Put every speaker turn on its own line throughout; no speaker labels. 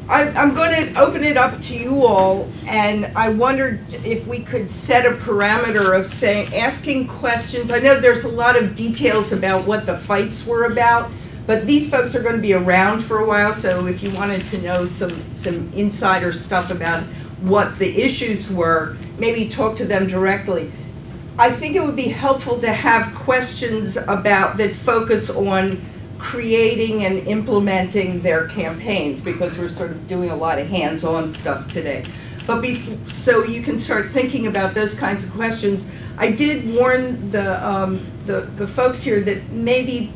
I'm going to open it up to you all, and I wondered if we could set a parameter of saying, asking questions. I know there's a lot of details about what the fights were about, but these folks are going to be around for a while, so if you wanted to know some insider stuff about what the issues were, maybe talk to them directly. I think it would be helpful to have questions about that focus on creating and implementing their campaigns, because we're sort of doing a lot of hands-on stuff today. But so you can start thinking about those kinds of questions. I did warn the folks here that maybe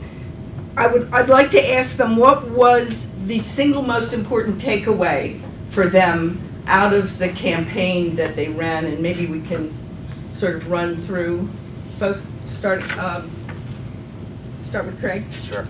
I'd like to ask them what was the single most important takeaway for them out of the campaign that they ran, and maybe we can sort of run through. Folks, start with Craig.
Sure.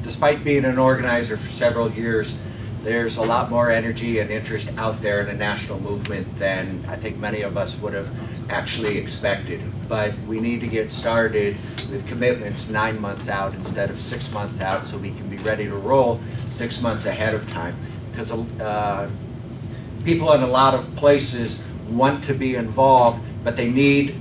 Despite being an organizer for several years, there's a lot more energy and interest out there in a national movement than I think many of us would have actually expected. But we need to get started with commitments 9 months out instead of 6 months out, so we can be ready to roll 6 months ahead of time. Because people in a lot of places want to be involved, but they need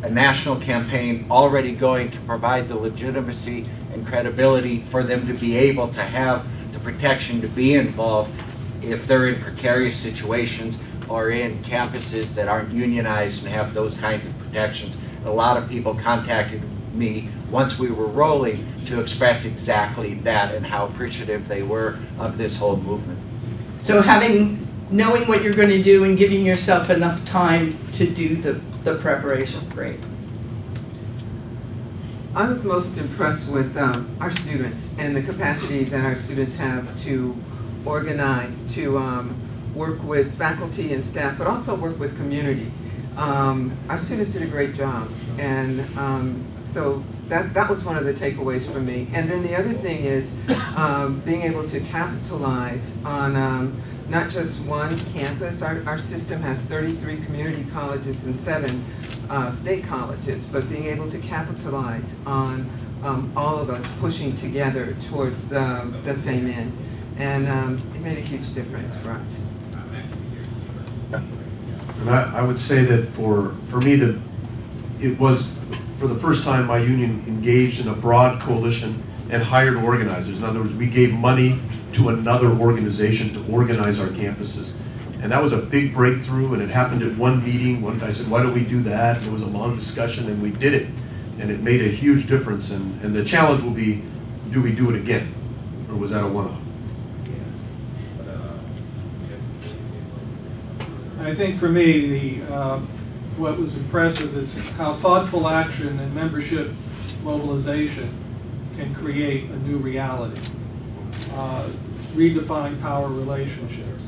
a national campaign already going to provide the legitimacy and credibility for them to be able to have the protection to be involved if they're in precarious situations or in campuses that aren't unionized and have those kinds of protections. A lot of people contacted me once we were rolling to express exactly that and how appreciative they were of this whole movement.
So knowing what you're going to do and giving yourself enough time to do the preparation, great.
I was most impressed with our students and the capacity that our students have to organize, to work with faculty and staff, but also work with community. Our students did a great job, and so that was one of the takeaways for me. And then the other thing is being able to capitalize on not just one campus. Our system has 33 community colleges and 7 state colleges, but being able to capitalize on all of us pushing together towards the same end. And it made a huge difference for us.
And I would say that for me, it was for the first time my union engaged in a broad coalition and hired organizers. In other words, we gave money to another organization to organize our campuses. And that was a big breakthrough, and it happened at one meeting. One guy said, why don't we do that? And there was a long discussion, and we did it. And it made a huge difference. And the challenge will be, do we do it again? Or was that a one-off?
I think for me, what was impressive is how thoughtful action and membership mobilization can create a new reality. Redefine power relationships.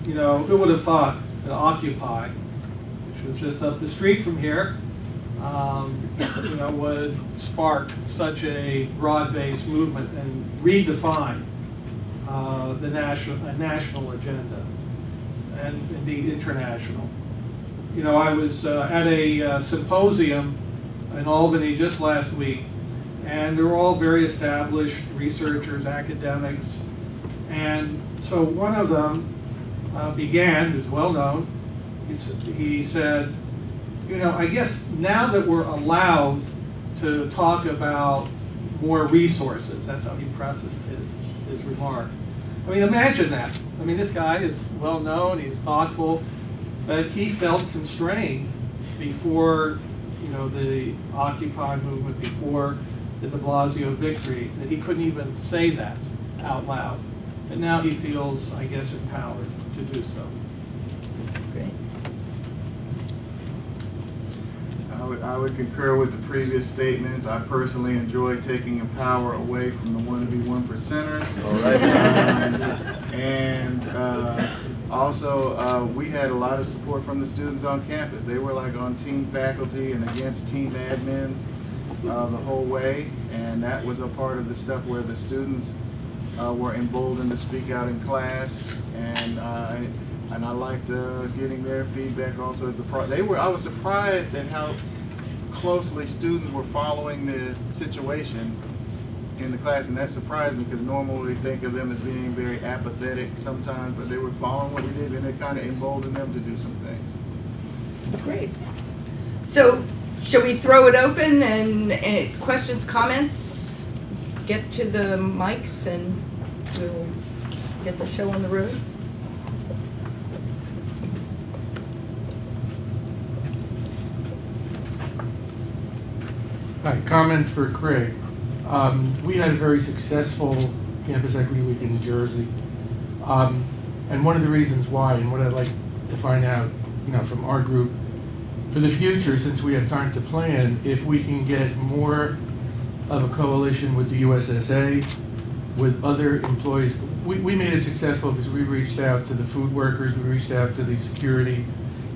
You know, who would have thought that Occupy, which was just up the street from here, you know, would spark such a broad-based movement and redefine the national agenda, and indeed international. You know, I was at a symposium in Albany just last week, and they're all very established researchers, academics, and so one of them began, who's well known, he said, you know, I guess now that we're allowed to talk about more resources, that's how he prefaced his remark. I mean, imagine that. I mean, this guy is well known, he's thoughtful, but he felt constrained before, you know, the Occupy movement, before the de Blasio victory, that he couldn't even say that out loud. And now he feels, I guess, empowered to do so.
Great.
I would concur with the previous statements. I personally enjoy taking power away from the wannabe 1%ers. All right. And also, we had a lot of support from the students on campus. They were like on team faculty and against team admin the whole way. And that was a part of the stuff where the students were emboldened to speak out in class. And I liked getting their feedback also as I was surprised at how closely students were following the situation in the class, and that surprised me because normally we think of them as being very apathetic sometimes, but they were following what we did, and it kind of emboldened them to do some things.
Great. So, shall we throw it open and questions, comments? Get to the mics and we'll get the show on the road.
Hi, comment for Craig. We had a very successful Campus Equity Week in New Jersey. And one of the reasons why, and what I'd like to find out, from our group, for the future, since we have time to plan, if we can get more of a coalition with the USSA, with other employees. We made it successful because we reached out to the food workers, we reached out to the security,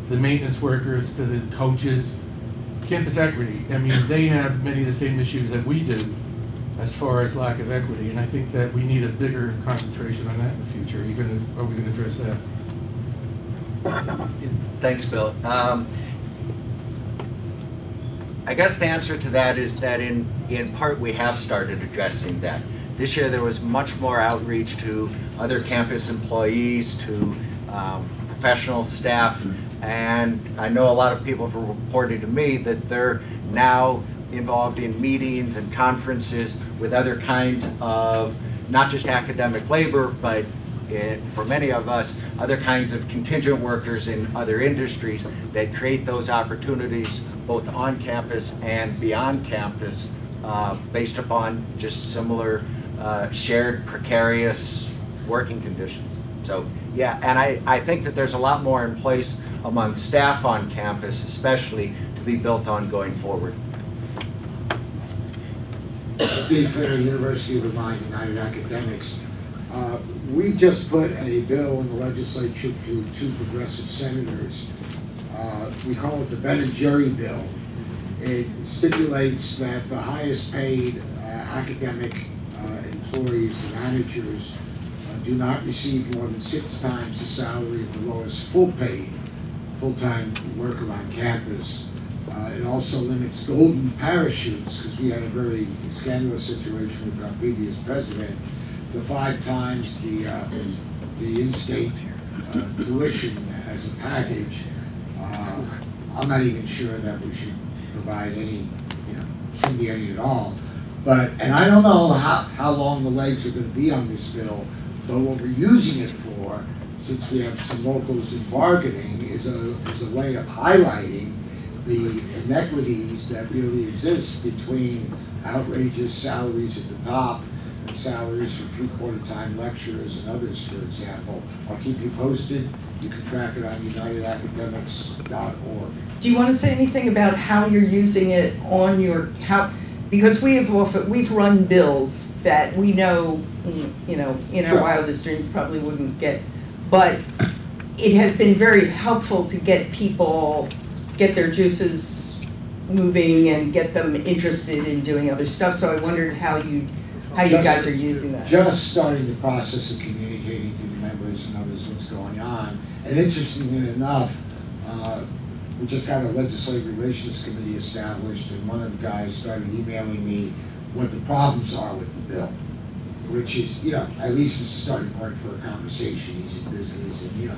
to the maintenance workers, to the coaches. Campus equity, I mean, they have many of the same issues that we do as far as lack of equity, and I think that we need a bigger concentration on that in the future. Are we going to address that?
Thanks, Bill. I guess the answer to that is that in part we have started addressing that. This year there was much more outreach to other campus employees, to professional staff, and I know a lot of people have reported to me that they're now involved in meetings and conferences with other kinds of, not just academic labor, but for many of us, other kinds of contingent workers in other industries that create those opportunities both on campus and beyond campus based upon just similar shared precarious working conditions. So yeah, and I think that there's a lot more in place among staff on campus especially to be built on going forward.
Steve Flanery, University of Vermont, United Academics. We just put a bill in the legislature through 2 progressive senators. We call it the Ben and Jerry bill. It stipulates that the highest paid academic employees, the managers, do not receive more than 6 times the salary of the lowest full-time worker on campus. It also limits golden parachutes, because we had a very scandalous situation with our previous president, to 5 times the in-state tuition as a package. I'm not even sure that we should provide any, shouldn't be any at all. And I don't know how long the legs are going to be on this bill, but what we're using it for, since we have some locals in bargaining, is a way of highlighting the inequities that really exist between outrageous salaries at the top and salaries for 3/4-time lecturers and others, for example. I'll keep you posted. You can track it on unitedacademics.org.
Do you want to say anything about how you're using it on because we've run bills that we know, in our wildest dreams probably wouldn't get, but it has been very helpful to get people, get their juices moving and get them interested in doing other stuff. So I wondered how you guys are using that.
Just starting the process of communicating to the members and others what's going on. And interestingly enough, we just got a legislative relations committee established, and one of the guys started emailing me what the problems are with the bill, which is, at least it's a starting point for a conversation. He's in business, and we'll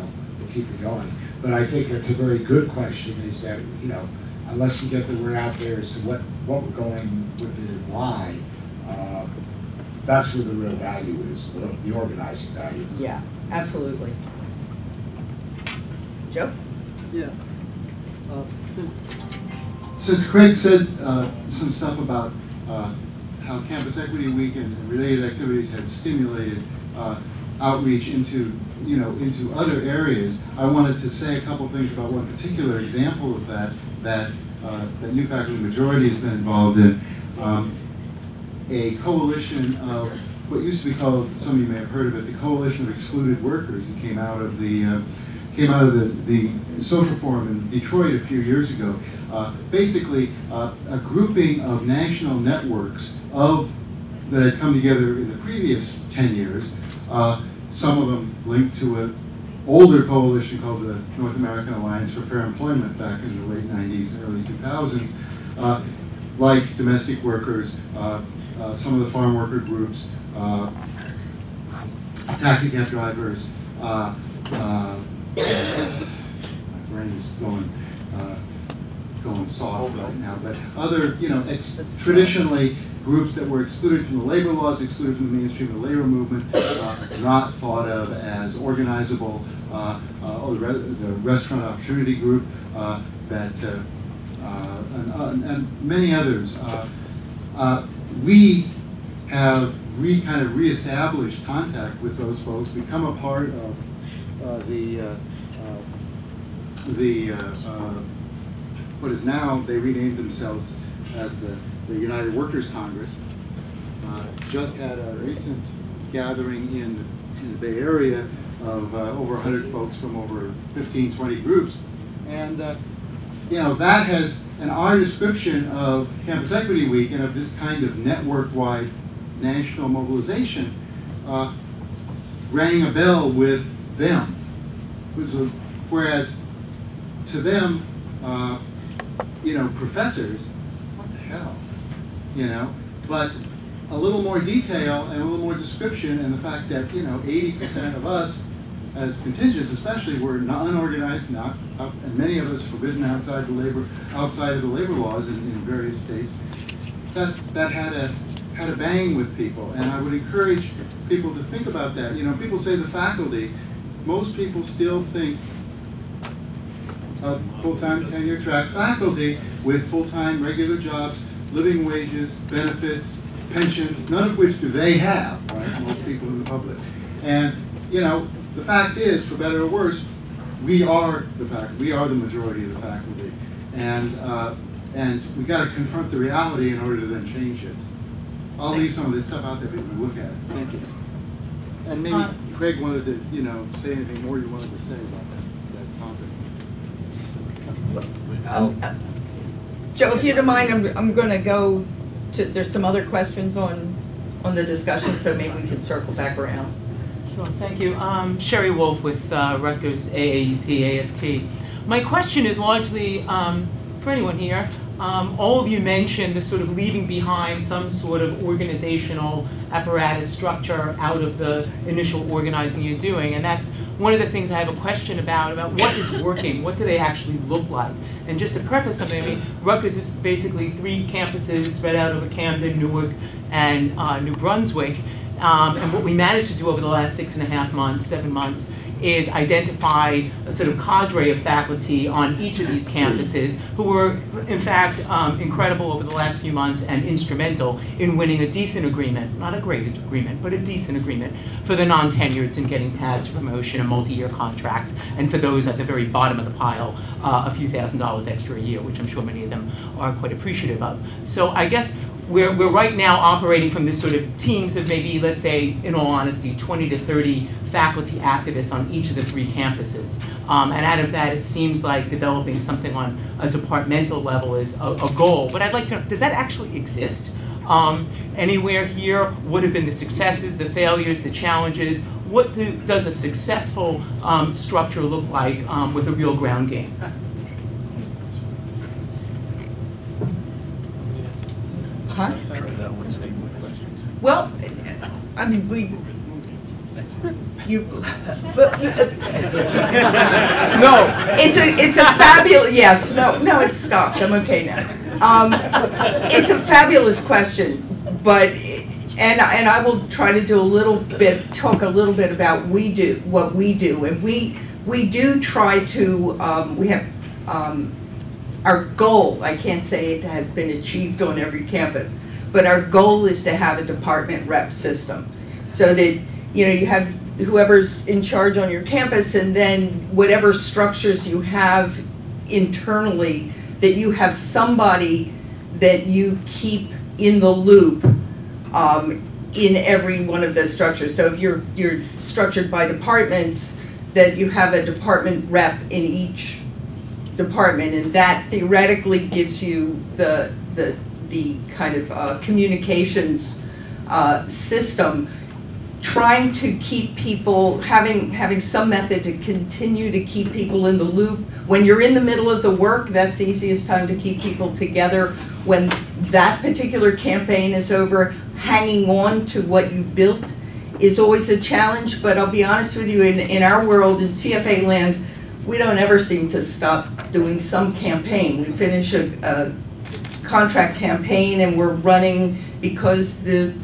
keep it going. But I think it's a very good question, is that, unless we get the word out there as to what we're going with it and why, that's where the real value is, the organizing value.
Yeah, absolutely. Joe?
Yeah. Since Craig said some stuff about how Campus Equity Week and related activities had stimulated outreach into other areas, I wanted to say a couple things about one particular example of that New Faculty Majority has been involved in. A coalition of what used to be called, some of you may have heard of it, the Coalition of Excluded Workers. It came out of the social forum in Detroit a few years ago. Basically, a grouping of national networks that had come together in the previous 10 years. Some of them linked to an older coalition called the North American Alliance for Fair Employment back in the late 90s and early 2000s. Like domestic workers, some of the farm worker groups, taxi cab drivers. My brain is going soft right now, but other, it's traditionally groups that were excluded from the labor laws, excluded from the mainstream of the labor movement, not thought of as organizable. The Restaurant Opportunity Group, and many others. We have kind of reestablished contact with those folks, become a part of what is now, they renamed themselves as the United Workers Congress. Just had a recent gathering in the Bay Area of over 100 folks from over 15, 20 groups. And that has, and our description of Campus Equity Week and of this kind of network-wide national mobilization rang a bell with them. Whereas to them, professors, what the hell, but a little more detail and a little more description, and the fact that 80% of us as contingents especially were unorganized, and many of us forbidden outside of the labor laws in various states, that had a bang with people. And I would encourage people to think about that. People say the faculty, most people still think of full-time tenure-track faculty with full-time regular jobs, living wages, benefits, pensions, none of which do they have, right? Most people in the public. And the fact is, for better or worse, we are the majority of the faculty, and we got to confront the reality in order to then change it. I'll leave some of this stuff out there for people to look at. Thank you. And maybe Craig wanted to, say anything more you wanted to say about that topic.
Joe, if you don't mind, I'm going to go to. There's some other questions on the discussion, so maybe we can circle back around.
Sure, thank you. Sherry Wolf with Rutgers AAUP AFT. My question is largely for anyone here. All of you mentioned the sort of leaving behind some sort of organizational apparatus structure out of the initial organizing you're doing, and that's one of the things I have a question about what is working, what do they actually look like? And just to preface something, I mean, Rutgers is basically 3 campuses spread out over Camden, Newark, and New Brunswick. And what we managed to do over the last 6.5 months, 7 months, is identify a sort of cadre of faculty on each of these campuses who were, in fact, incredible over the last few months and instrumental in winning a decent agreement, not a great agreement, but a decent agreement for the non-tenureds in getting paths to promotion and multi-year contracts, and for those at the very bottom of the pile, a few $1,000s extra a year, which I'm sure many of them are quite appreciative of. So I guess we're right now operating from this sort of teams of maybe, let's say, in all honesty, 20 to 30 faculty activists on each of the 3 campuses. And out of that, it seems like developing something on a departmental level is a goal. But I'd like to know, does that actually exist? Anywhere here? What have been the successes, the failures, the challenges? What does a successful structure look like with a real ground game?
Huh? Well, I mean, no, it's a fabulous, yes, no, it's stopped, I'm okay now. It's a fabulous question, but, and I will try to do talk a little bit about what we do, and we do try to, we have, our goal, I can't say it has been achieved on every campus, but our goal is to have a department rep system so that, you have whoever's in charge on your campus, and then whatever structures you have internally, that you have somebody that you keep in the loop in every one of those structures. So if you're structured by departments, that you have a department rep in each department, and that theoretically gives you the kind of communications system, trying to keep people, having some method to continue to keep people in the loop. When you're in the middle of the work, that's the easiest time to keep people together. When that particular campaign is over, hanging on to what you built is always a challenge, but I'll be honest with you, in our world, in CFA land, we don't ever seem to stop doing some campaign. We finish a contract campaign and we're running because the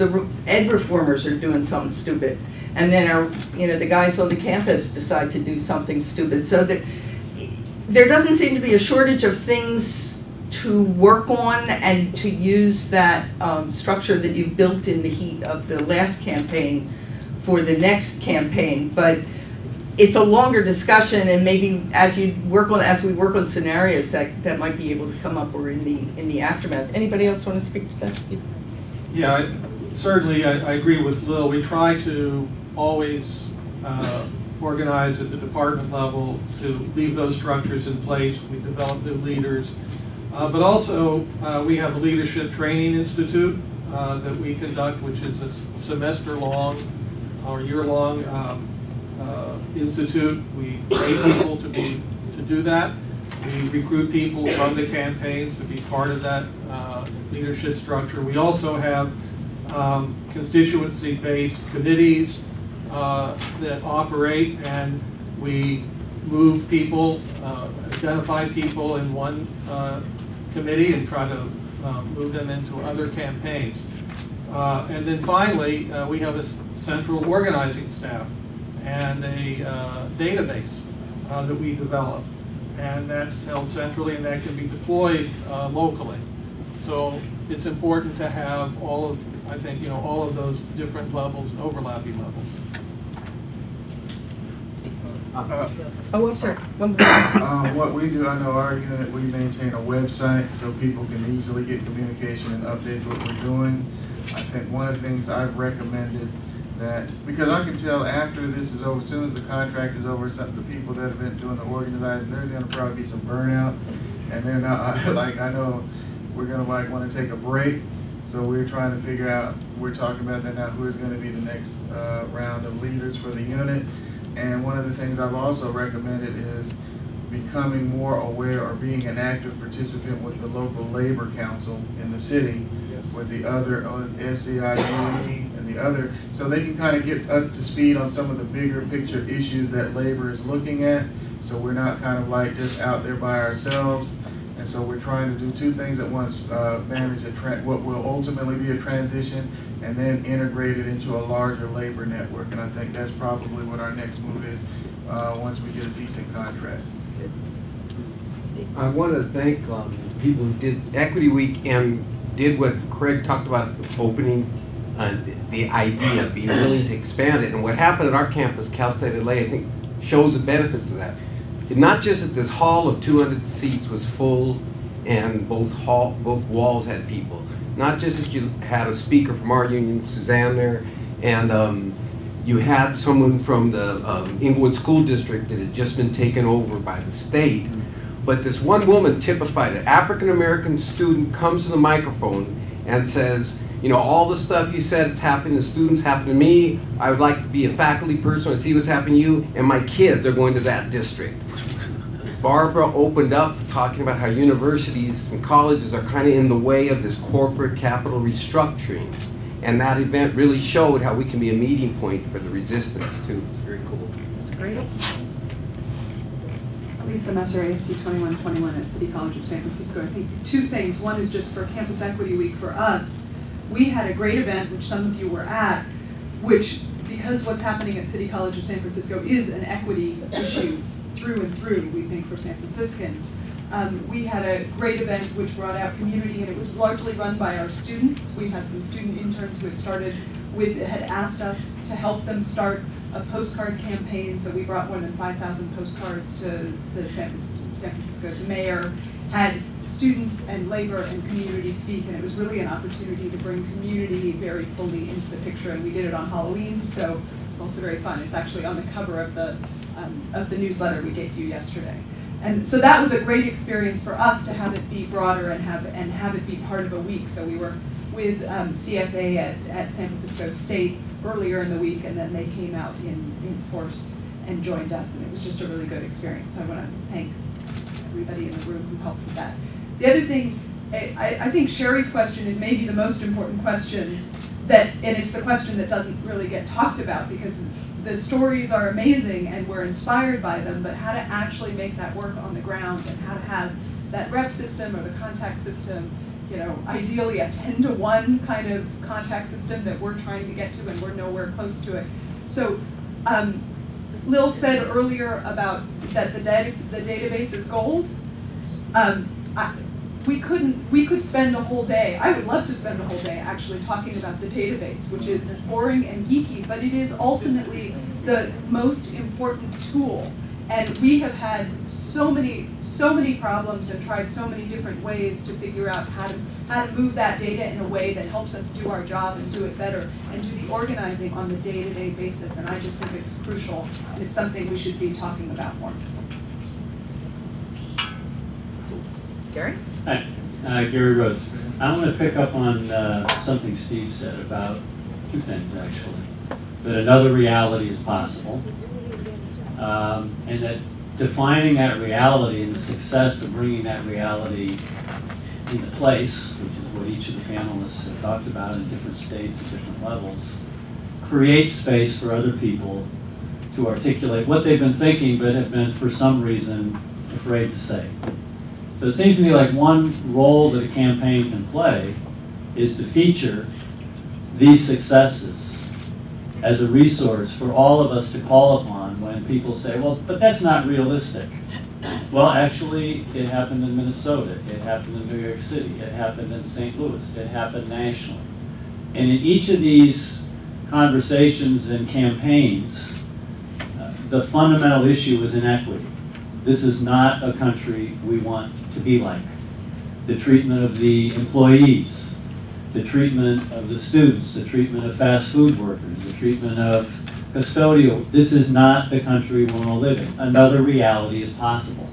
ed reformers are doing something stupid. And then the guys on the campus decide to do something stupid. So there doesn't seem to be a shortage of things to work on and to use that structure that you built in the heat of the last campaign for the next campaign. But it's a longer discussion, and maybe as we work on scenarios that might be able to come up or in the aftermath. Anybody else want to speak to that, Steve?
Yeah, certainly I agree with Lil. We try to always organize at the department level to leave those structures in place. We develop new leaders. But also, we have a leadership training institute that we conduct, which is a semester-long or year-long institute. We pay people to do that. We recruit people from the campaigns to be part of that leadership structure. We also have constituency-based committees that operate, and we move people, identify people in one committee and try to move them into other campaigns. And then finally, we have a central organizing staff and a database that we develop. And that's held centrally, and that can be deployed locally. So it's important to have all of those different levels, overlapping levels.
I'm sorry.
What we do, I know our unit, we maintain a website so people can easily get communication and updates what we're doing. I think one of the things I've recommended that, because I can tell after this is over, as soon as the contract is over, some of the people that have been doing the organizing, there's going to probably be some burnout, and they're not, like, I know we're going to want to take a break, so we're trying to figure out, we're talking about that now, who is going to be the next round of leaders for the unit. And one of the things I've also recommended is becoming more aware or being an active participant with the local labor council in the city, with the other SCI, and the other, so they can kind of get up to speed on some of the bigger picture issues that labor is looking at. So we're not kind of like just out there by ourselves. And so we're trying to do two things at once, manage what will ultimately be a transition, and then integrate it into a larger labor network. And I think that's probably what our next move is once we get a decent contract.
I want to thank people who did Equity Week and did what Craig talked about at the opening, the idea, being willing to expand it. And what happened at our campus, Cal State LA, I think shows the benefits of that. Not just that this hall of 200 seats was full and both walls had people. Not just that you had a speaker from our union, Suzanne, there, and you had someone from the Inglewood School District that had just been taken over by the state. But this one woman typified it. African-American student comes to the microphone and says, you know, all the stuff you said is happening to students happened to me. I would like to be a faculty person and see what's happening to you, and my kids are going to that district. Barbara opened up talking about how universities and colleges are kind of in the way of this corporate capital restructuring. And that event really showed how we can be a meeting point for the resistance too. Very cool.
That's great.
Lisa Messer, AFT 2121 at City College of San Francisco. I think two things. One is just for Campus Equity Week for us. We had a great event, which some of you were at, which, because what's happening at City College of San Francisco is an equity issue through and through, we think, for San Franciscans. We had a great event which brought out community, and it was largely run by our students. We had some student interns who had asked us to help them start a postcard campaign, so we brought more than 5,000 postcards to the San Francisco's mayor, had students and labor and community speak, and it was really an opportunity to bring community very fully into the picture, and we did it on Halloween, so it's also very fun. It's actually on the cover of the newsletter we gave you yesterday. And so that was a great experience for us to have it be broader and have it be part of a week. So we were with CFA at San Francisco State earlier in the week, and then they came out in force and joined us, and it was just a really good experience. So I want to thank everybody in the room who helped with that. The other thing, I think Sherry's question is maybe the most important question, and it's the question that doesn't really get talked about, because the stories are amazing and we're inspired by them, but how to actually make that work on the ground, and how to have that rep system or the contact system, you know, ideally a 10-to-1 kind of contact system that we're trying to get to, and we're nowhere close to it. So Lil said earlier about that the database is gold. We could spend a whole day, I would love to spend a whole day actually talking about the database, which is boring and geeky, but it is ultimately the most important tool. And we have had so many problems and tried so many different ways to figure out how to move that data in a way that helps us do our job and do it better, and do the organizing on the day-to-day basis. And I just think it's crucial, and it's something we should be talking about more.
Gary?
Hi, Gary Rhodes. I want to pick up on something Steve said about two things, actually. That another reality is possible, and that defining that reality and the success of bringing that reality into place, which is what each of the panelists have talked about in different states at different levels, creates space for other people to articulate what they've been thinking but have been, for some reason, afraid to say. So it seems to me like one role that a campaign can play is to feature these successes as a resource for all of us to call upon when people say, well, but that's not realistic. Well, actually, it happened in Minnesota, it happened in New York City, it happened in St. Louis, it happened nationally. And in each of these conversations and campaigns, the fundamental issue is inequity. This is not a country we want to be like. The treatment of the employees, the treatment of the students, the treatment of fast food workers, the treatment of custodial. This is not the country we want to live in. Another reality is possible.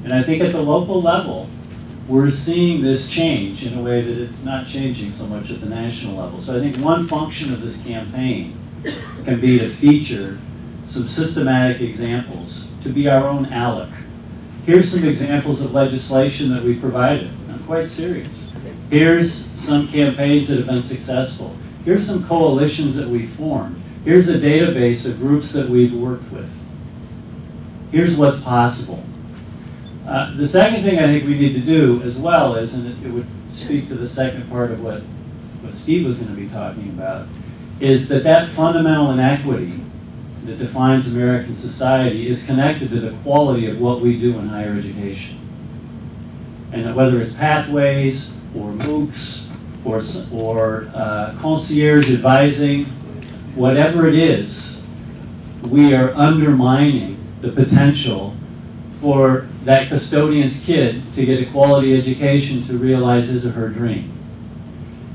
And I think at the local level, we're seeing this change in a way that it's not changing so much at the national level. So I think one function of this campaign can be to feature some systematic examples, to be our own ALEC. Here's some examples of legislation that we provided. I'm quite serious. Here's some campaigns that have been successful. Here's some coalitions that we formed. Here's a database of groups that we've worked with. Here's what's possible. The second thing I think we need to do as well is, and it would speak to the second part of what Steve was going to be talking about, is that fundamental inequity that defines American society is connected to the quality of what we do in higher education. And that whether it's pathways or MOOCs or concierge advising, whatever it is, we are undermining the potential for that custodian's kid to get a quality education to realize his or her dream.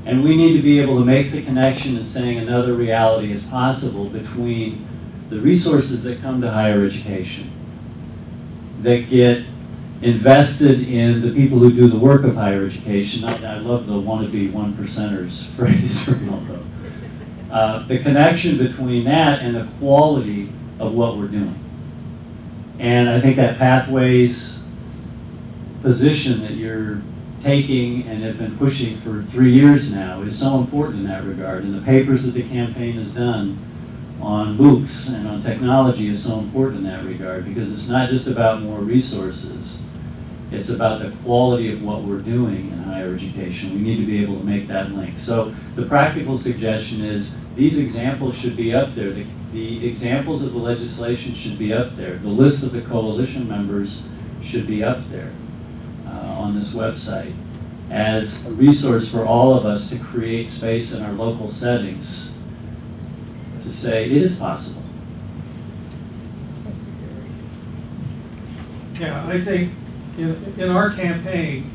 And we need to be able to make the connection in saying another reality is possible between the resources that come to higher education, that get invested in the people who do the work of higher education. I love the wannabe 1%ers phrase, Reynaldo. The connection between that and the quality of what we're doing. And I think that Pathways position that you're taking and have been pushing for 3 years now is so important in that regard. And the papers that the campaign has done on MOOCs and on technology is so important in that regard, because it's not just about more resources, it's about the quality of what we're doing in higher education. We need to be able to make that link. So the practical suggestion is these examples should be up there. The examples of the legislation should be up there. The list of the coalition members should be up there on this website as a resource for all of us to create space in our local settings to say it is possible.
Yeah, I think in our campaign,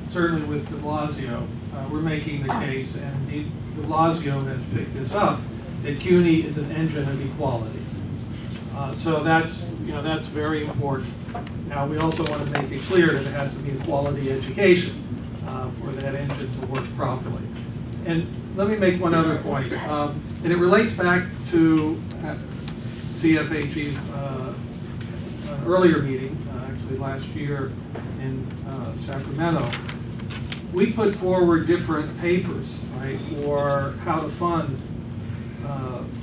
certainly with de Blasio, we're making the case, and de Blasio has picked this up, that CUNY is an engine of equality. So that's very important. Now we also want to make it clear that it has to be a quality education for that engine to work properly. And let me make one other point, and it relates back to CFHE's earlier meeting, actually last year in Sacramento. we put forward different papers, right, for how to fund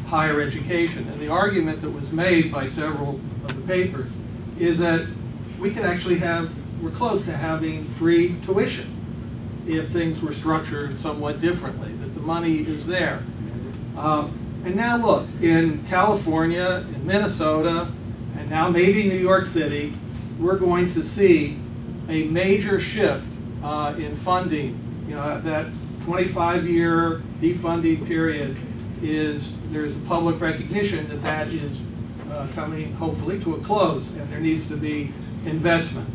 higher education. And the argument that was made by several of the papers is that we could actually have, we're close to having free tuition if things were structured somewhat differently, that the money is there. And now look, in California, in Minnesota, and now maybe New York City, we're going to see a major shift in funding. You know, that 25-year defunding period there's a public recognition that that is coming hopefully to a close, and there needs to be investment.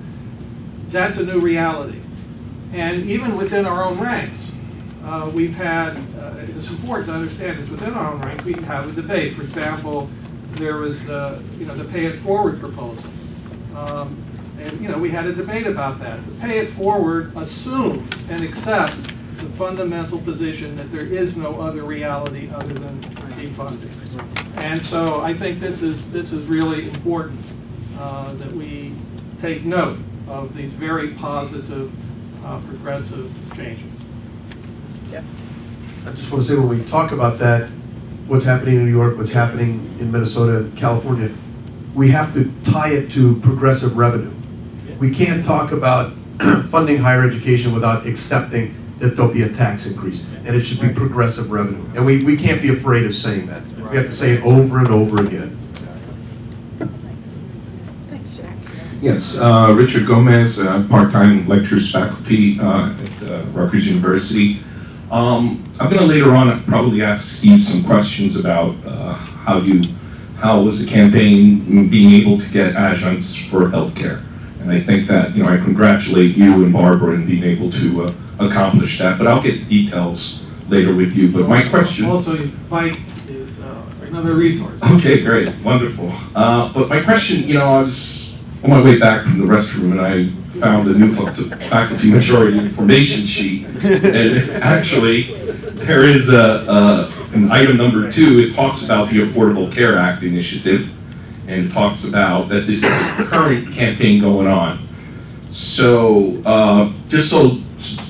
That's a new reality. And even within our own ranks, we've had, it's important to understand this, within our own ranks we have a debate. For example, there was the pay it forward proposal. And we had a debate about that. The pay it forward assumes and accepts the fundamental position that there is no other reality other than defunding. And so I think this is really important that we take note of these very positive progressive changes.
Yeah.
I just want to say, when we talk about that, what's happening in New York, what's happening in Minnesota and California, we have to tie it to progressive revenue. We can't talk about funding higher education without accepting that there'll be a tax increase, and it should be progressive revenue. And we can't be afraid of saying that. We have to say it over and over again.
Thanks, Jack.
Yes, Richard Gomez, part-time lectures faculty at Rutgers University. I'm going to later on probably ask Steve some questions about how was the campaign being able to get adjuncts for healthcare. And I think that, I congratulate you and Barbara in being able to accomplish that, but I'll get the details later with you. But my question...
Also, Mike is another resource.
Okay, great, wonderful. But my question, I was on my way back from the restroom and I found a new faculty majority information sheet. And actually, there is an item number 2. It talks about the Affordable Care Act initiative, and it talks about that this is a current campaign going on. So, just so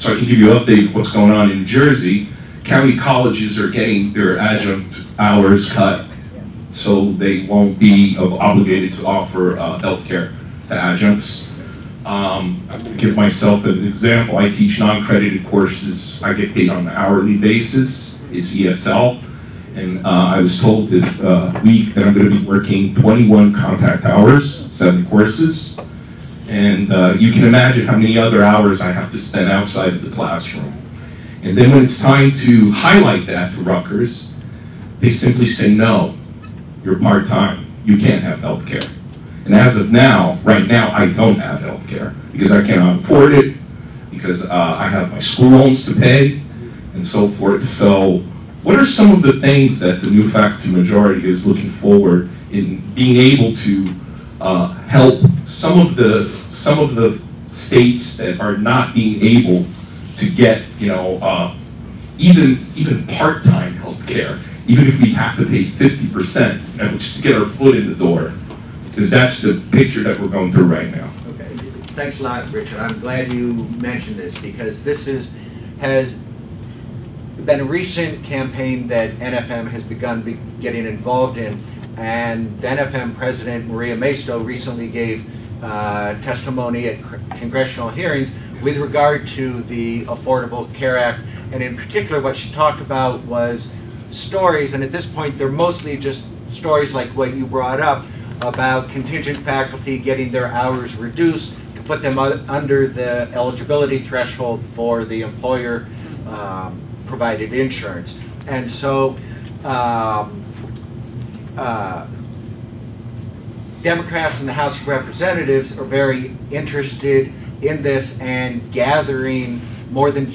I can give you an update of what's going on in New Jersey, county colleges are getting their adjunct hours cut, so they won't be obligated to offer health care to adjuncts. I'm going to give myself an example. I teach non-credited courses. I get paid on an hourly basis. It's ESL. And I was told this week that I'm going to be working 21 contact hours, 7 courses. And you can imagine how many other hours I have to spend outside of the classroom. And then when it's time to highlight that to Rutgers, they simply say, no, you're part-time. You can't have health care. And as of now, right now, I don't have health care because I cannot afford it, because I have my school loans to pay, and so forth. So what are some of the things that the new faculty majority is looking forward in being able to help some of the states that are not being able to get, even part-time health care, even if we have to pay 50%, just to get our foot in the door? Because that's the picture that we're going through right now.
Okay, thanks a lot, Richard. I'm glad you mentioned this, because this has been a recent campaign that NFM has begun getting involved in, and the NFM president, Maria Maisto, recently gave testimony at congressional hearings with regard to the Affordable Care Act, and in particular what she talked about was stories, and at this point they're mostly just stories like what you brought up, about contingent faculty getting their hours reduced to put them under the eligibility threshold for the employer provided insurance. And so Democrats in the House of Representatives are very interested in this and gathering more than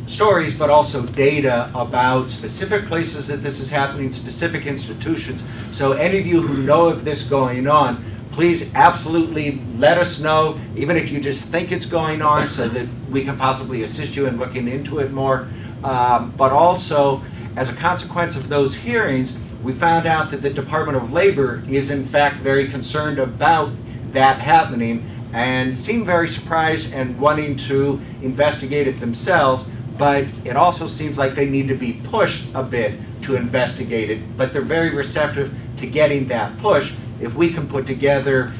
stories, but also data about specific places that this is happening, specific institutions. So any of you who know of this going on, please absolutely let us know, even if you just think it's going on, so that we can possibly assist you in looking into it more. But also, as a consequence of those hearings, we found out that the Department of Labor is in fact very concerned about that happening, and seemed very surprised and wanting to investigate it themselves, but it also seems like they need to be pushed a bit to investigate it, but they're very receptive to getting that push if we can put together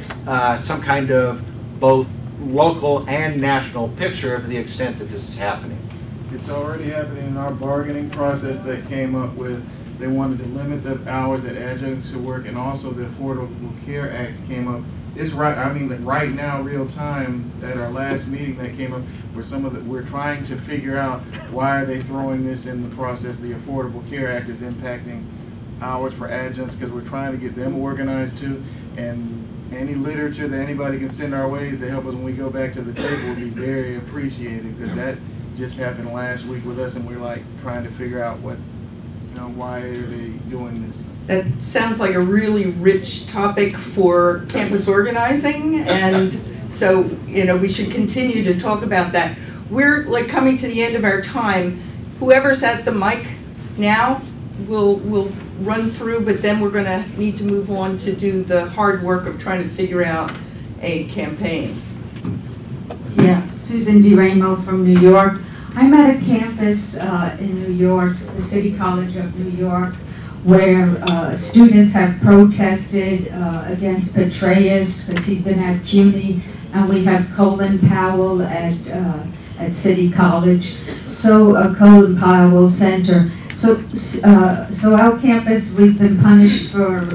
some kind of both local and national picture of the extent that this is happening.
It's already happening in our bargaining process that came up with, they wanted to limit the hours that adjuncts should work, and also the Affordable Care Act came up. It's right, I mean, right now, real time, at our last meeting that came up, where we're trying to figure out why are they throwing this in the process. The Affordable Care Act is impacting hours for adjuncts because we're trying to get them organized too, and any literature that anybody can send our ways to help us when we go back to the table would be very appreciated, because that just happened last week with us, and we're like trying to figure out what, why are they doing this?
That sounds like a really rich topic for campus organizing, and so, we should continue to talk about that. We're like coming to the end of our time. Whoever's at the mic now will run through, but then we're going to need to move on to do the hard work of trying to figure out a campaign.
Yeah, Susan DeRamo from New York. I'm at a campus in New York, the City College of New York, where students have protested against Petraeus because he's been at CUNY, and we have Colin Powell at City College, so Colin Powell Center. So our campus, we've been punished for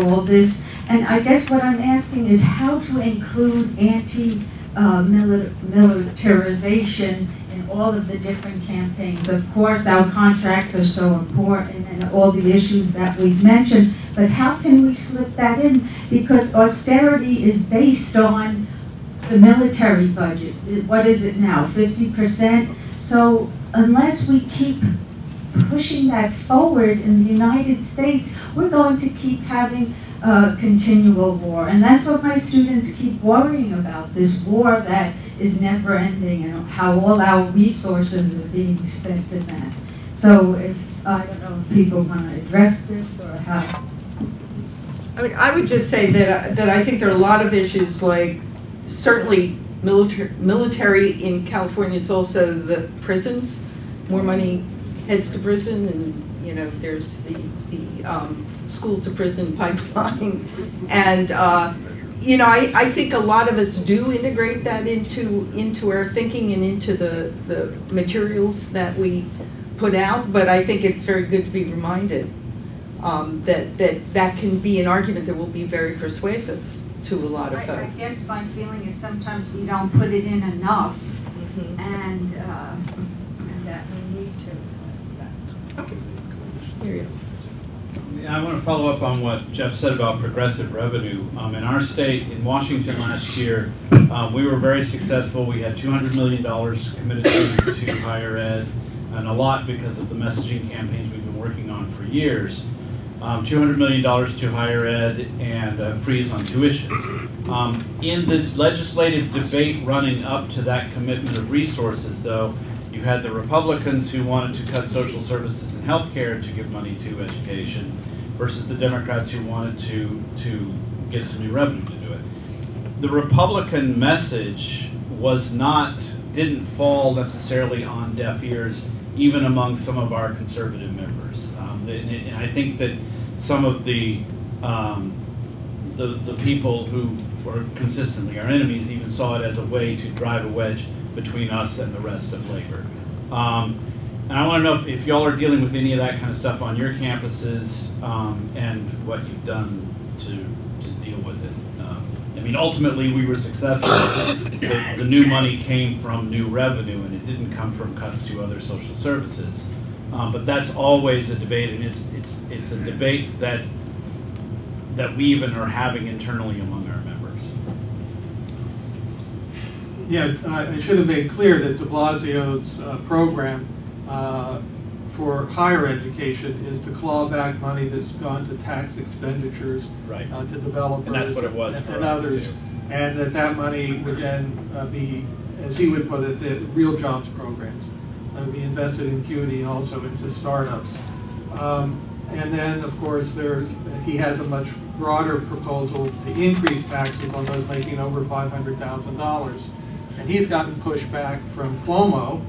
all this, and I guess what I'm asking is how to include anti-militarization in all of the different campaigns. Of course, our contracts are so important and all the issues that we've mentioned, but how can we slip that in? Because austerity is based on the military budget. What is it now, 50%? So unless we keep pushing that forward in the United States, we're going to keep having continual war. And that's what my students keep worrying about, this war that is never ending, and how all our resources are being spent in that. So I don't know if people want to address this or how.
I mean, I would just say that I think there are a lot of issues, like certainly military in California. It's also the prisons. More money heads to prison, and there's the school to prison pipeline, and I think a lot of us do integrate that into our thinking and into the materials that we put out. But I think it's very good to be reminded that can be an argument that will be very persuasive to a lot of folks.
I guess my feeling is sometimes we don't put it in enough, and that we need to.
Okay. Here you go.
I want to follow up on what Jeff said about progressive revenue. In our state, in Washington last year, we were very successful. We had $200 million committed to higher ed, and a lot because of the messaging campaigns we've been working on for years. $200 million to higher ed and a freeze on tuition. In this legislative debate running up to that commitment of resources, though, you had the Republicans who wanted to cut social services and health care to give money to education, versus the Democrats who wanted to get some new revenue to do it. The Republican message didn't fall necessarily on deaf ears, even among some of our conservative members. And I think that some of the people who were consistently our enemies even saw it as a way to drive a wedge between us and the rest of labor. And I want to know if y'all are dealing with any of that kind of stuff on your campuses, and what you've done to deal with it. I mean, ultimately we were successful. The new money came from new revenue, and it didn't come from cuts to other social services. But that's always a debate, and it's a debate that we even are having internally among our members.
Yeah, I should have made clear that de Blasio's program for higher education is to claw back money that's gone to tax expenditures,
right,
to developers,
and that's what it was for
and
us
others,
too.
And that money would then be, as he would put it, the real jobs programs. Be invested in CUNY, also into startups. And then, of course, he has a much broader proposal to increase taxes on those making over $500,000. And he's gotten pushback from Cuomo,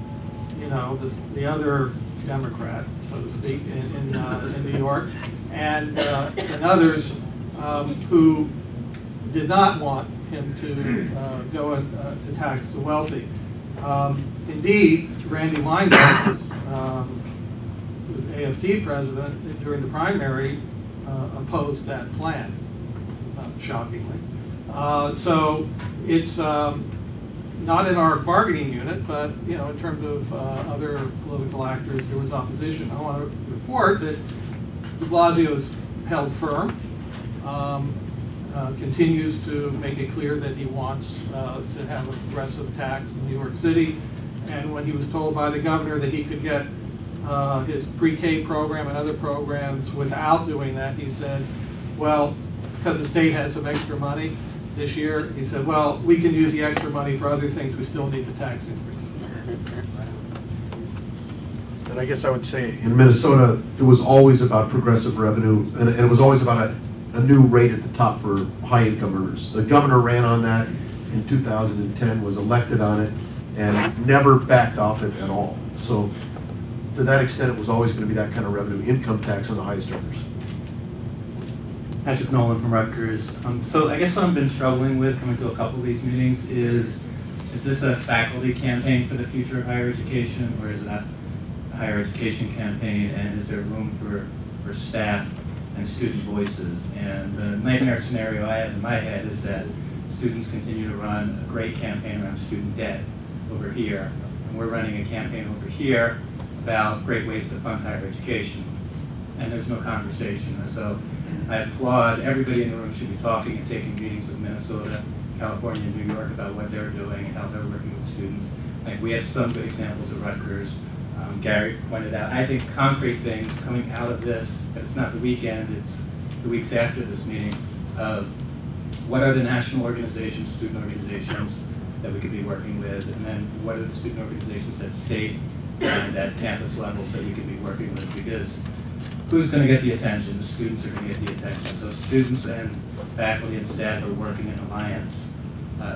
you know, the other Democrat, so to speak, in New York, and others who did not want him to go to tax the wealthy. Indeed, Randy Weinberg, the AFT president, during the primary, opposed that plan, shockingly. So it's not in our bargaining unit, but you know, in terms of other political actors, there was opposition. I want to report that de Blasio is held firm, continues to make it clear that he wants to have a progressive tax in New York City. And when he was told by the governor that he could get his pre-K program and other programs without doing that, he said, well, because the state has some extra money this year, he said, well, we can use the extra money for other things, we still need the tax increase.
And I guess I would say in Minnesota, it was always about progressive revenue, and it was always about a new rate at the top for high-income earners. The governor ran on that in 2010, was elected on it, and never backed off it at all. So to that extent, it was always going to be that kind of revenue, income tax on the highest earners.
Patrick Nolan from Rutgers. So I guess what I've been struggling with coming to a couple of these meetings is this a faculty campaign for the future of higher education, or is it a higher education campaign, and is there room for staff and student voices? And the nightmare scenario I have in my head is that students continue to run a great campaign around student debt over here, and we're running a campaign over here about great ways to fund higher education, and there's no conversation. So I applaud everybody in the room should be talking and taking meetings with Minnesota, California, and New York about what they're doing and how they're working with students. Like, we have some good examples of Rutgers. Gary pointed out, I think, concrete things coming out of this, but it's not the weekend, it's the weeks after this meeting, of what are the national organizations, student organizations that we could be working with, and then what are the student organizations at state and at campus levels that we could be working with, because who's going to get the attention? The students are going to get the attention. So students and faculty and staff are working in alliance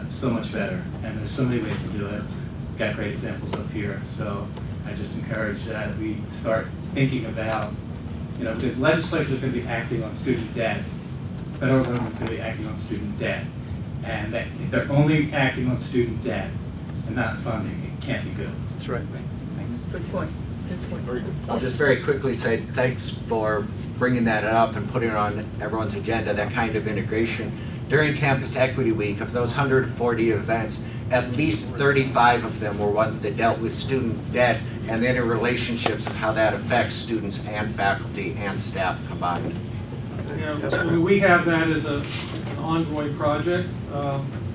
so much better, and there's so many ways to do it. We've got great examples up here, so I just encourage that we start thinking about, you know, because legislature is going to be acting on student debt, federal government's going to be acting on student debt, and that if they're only acting on student debt and not funding, it can't be good.
That's right.
Thanks.
Good point. Good point. Very good.
I'll just very quickly say thanks for bringing that up and putting it on everyone's agenda, that kind of integration. During Campus Equity Week, of those 140 events, at least 35 of them were ones that dealt with student debt and the interrelationships of how that affects students and faculty and staff combined.
Yeah, I mean, we have that as an ongoing project.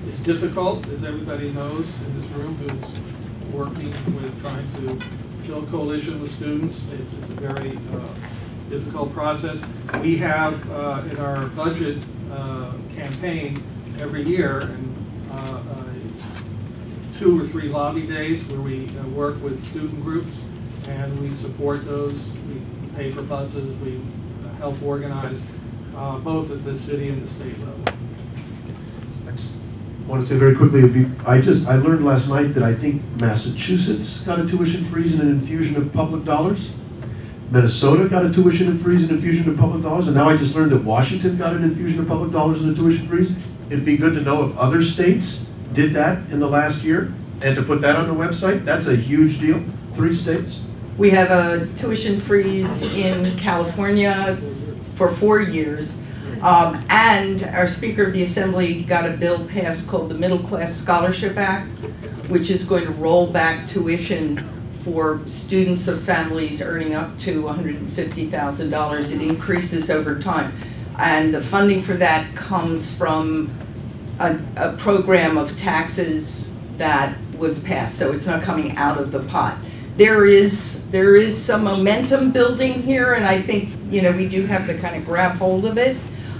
It's difficult, as everybody knows in this room who's working with trying to build coalition with students. It's a very difficult process. We have in our budget campaign every year and 2 or 3 lobby days where we work with student groups, and we support those. We pay for buses. We help organize both at the city and the state level.
I just want to say very quickly, I learned last night that I think Massachusetts got a tuition freeze and an infusion of public dollars. Minnesota got a tuition freeze and infusion of public dollars, and now I just learned that Washington got an infusion of public dollars and a tuition freeze. It'd be good to know if other states did that in the last year, and to put that on the website. That's a huge deal. 3 states.
We have a tuition freeze in California for 4 years. And our Speaker of the Assembly got a bill passed called the Middle Class Scholarship Act, which is going to roll back tuition for students of families earning up to $150,000. It increases over time. And the funding for that comes from a program of taxes that was passed, so it's not coming out of the pot. There is some momentum building here, and I think, you know, we do have to kind of grab hold of it.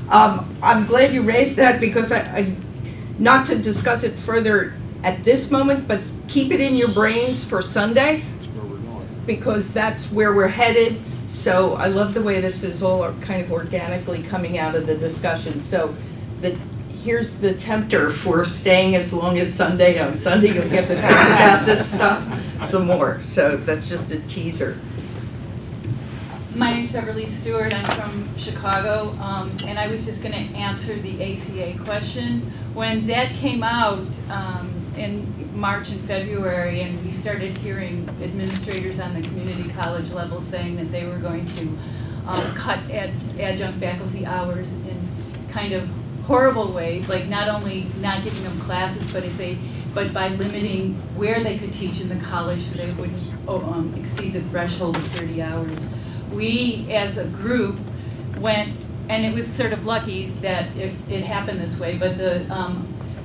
I'm glad you raised that, because not to discuss it further at this moment, but keep it in your brains for Sunday, because that's where we're headed. So I love the way this is all kind of organically coming out of the discussion. So here's the tempter for staying as long as Sunday. On Sunday you'll get to talk about this stuff some more. So that's just a teaser.
My name's Beverly Stewart. I'm from Chicago, and I was just going to answer the ACA question. When that came out in March and February, and we started hearing administrators on the community college level saying that they were going to cut adjunct faculty hours in kind of horrible ways, like not only not giving them classes, but by limiting where they could teach in the college so they wouldn't exceed the threshold of 30 hours. We, as a group, went, and it was sort of lucky that it happened this way, but the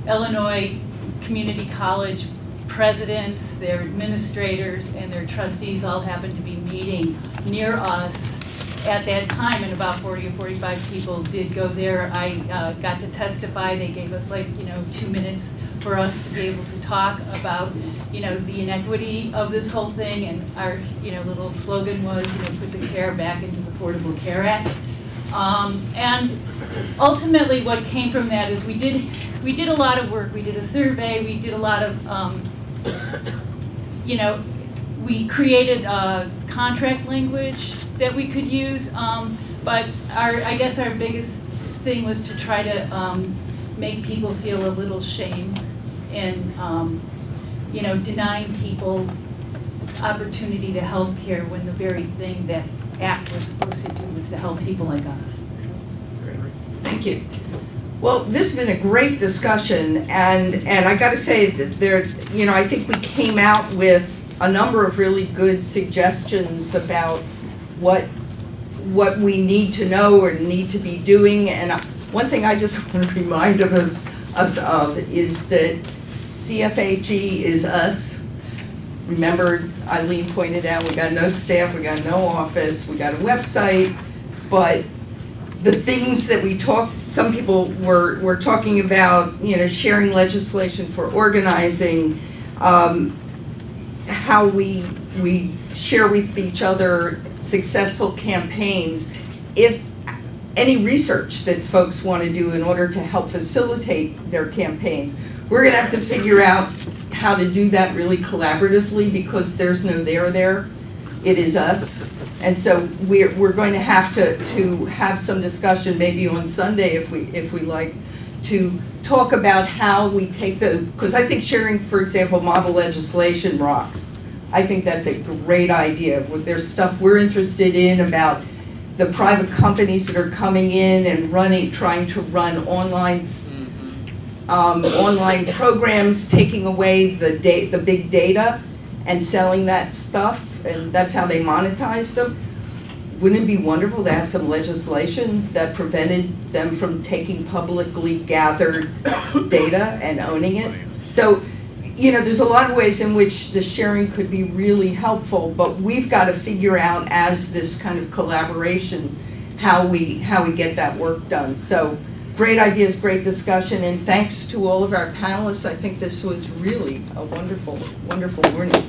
Illinois Community College presidents, their administrators, and their trustees all happened to be meeting near us at that time, and about 40 or 45 people did go there. I got to testify. They gave us 2 minutes for us to be able to talk about, the inequity of this whole thing, and our, little slogan was, put the care back into the Affordable Care Act. And ultimately what came from that is we did a lot of work. We did a survey, we did a lot of, we created a contract language that we could use, but I guess our biggest thing was to try to make people feel a little shame in, denying people opportunity to health care when the very thing that ACT was supposed to do was to help people like us.
Thank you. Well, this has been a great discussion, and I got to say that I think we came out with a number of really good suggestions about what we need to know or need to be doing. And one thing I just want to remind us of is that CFHE is us. Remember, Eileen pointed out we got no staff, we got no office, we got a website, but the things that we talked, some people were talking about, sharing legislation for organizing, how we share with each other successful campaigns. If any research that folks want to do in order to help facilitate their campaigns, we're going to have to figure out how to do that really collaboratively, because there's no there. It is us. And so we're going to have have some discussion, maybe on Sunday if we like, to talk about how we take because I think sharing, for example, model legislation rocks. I think that's a great idea. There's stuff we're interested in about the private companies that are coming in and trying to run online programs, taking away the big data and selling that stuff, and that's how they monetize them. Wouldn't it be wonderful to have some legislation that prevented them from taking publicly gathered data and owning it? So, there's a lot of ways in which the sharing could be really helpful, but we've got to figure out, as this kind of collaboration, how we get that work done. So, great ideas, great discussion, and thanks to all of our panelists. I think this was really a wonderful, wonderful morning.